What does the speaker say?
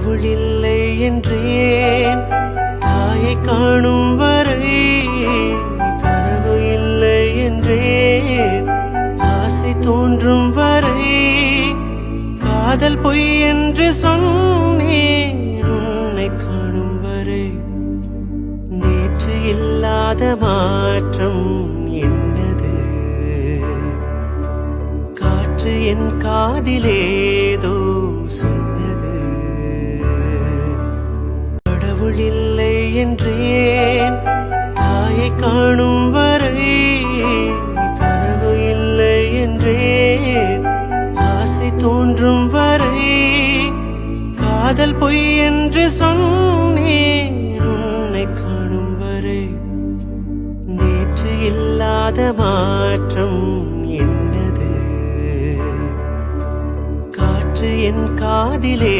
கடவுள் இல்லை என்றேன் தாயை காணும் வரை, கனவு இல்லை என்றேன் ஆசை தோன்றும் வரை, காதல் பொய் என்று சொன்னேன் உன்னை காணும் வரை. நேற்று இல்லாத மாற்றம் என்னது, காற்று என் காதிலேதோ சொன்னது. கடவுள் இல்லை என்றேன் தாயை காணும் வரை, கனவு இல்லை என்றேன் ஆசை தோன்றும் வரை, காதல் பொய் என்று சொன்னேன் உன்னை காணும் வரை. நேற்று இல்லாத மாற்றம் என்னது, காற்று என் காதிலே